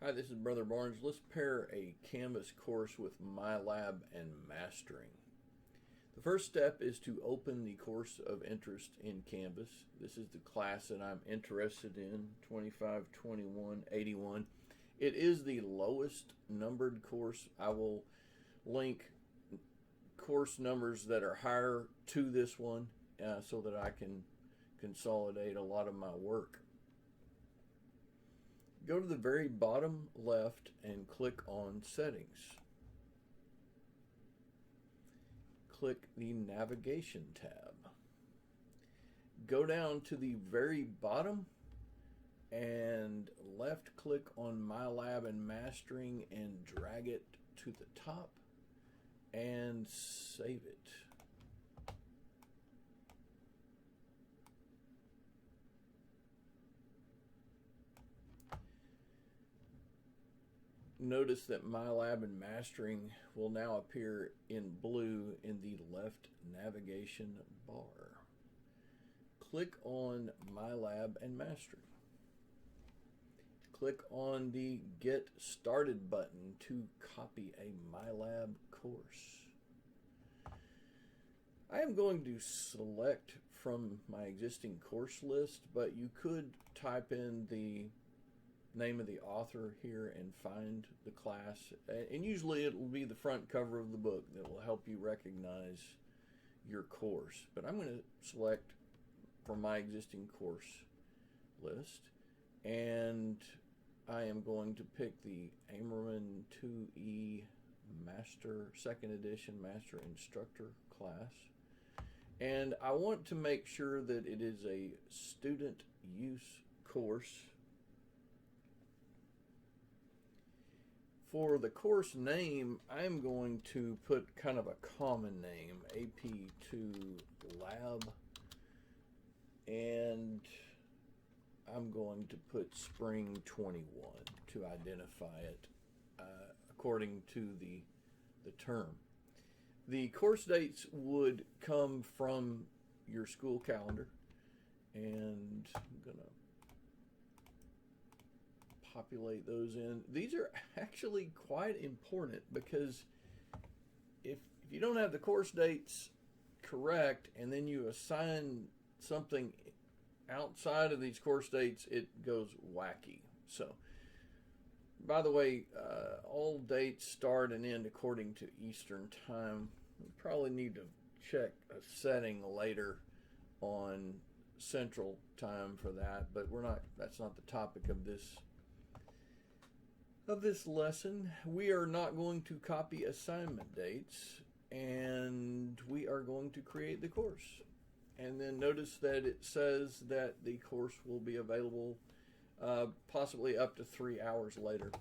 Hi, this is Brother Barnes. Let's pair a Canvas course with MyLab and Mastering. The first step is to open the course of interest in Canvas. This is the class that I'm interested in, 252181. It is the lowest numbered course. I will link course numbers that are higher to this one so that I can consolidate a lot of my work. Go to the very bottom left and click on Settings. Click the Navigation tab. Go down to the very bottom and left click on MyLab and Mastering and drag it to the top and save it. Notice that MyLab and Mastering will now appear in blue in the left navigation bar. Click on MyLab and Mastering. Click on the Get Started button to copy a MyLab course. I am going to select from my existing course list, but you could type in the name of the author here and find the class, and usually it will be the front cover of the book that will help you recognize your course. But I'm going to select from my existing course list, and I am going to pick the Amerman 2E Master 2nd Edition Master Instructor class, and I want to make sure that it is a student use course. For the course name, I'm going to put kind of a common name, AP2 Lab, and I'm going to put Spring 21 to identify it according to the term. The course dates would come from your school calendar, and I'm going to populate those in. These are actually quite important because if you don't have the course dates correct and then you assign something outside of these course dates, it goes wacky. So, by the way, all dates start and end according to Eastern time. We probably need to check a setting later on Central time for that, but that's not the topic of this lesson. We are not going to copy assignment dates, and we are going to create the course. And then notice that it says that the course will be available possibly up to 3 hours later.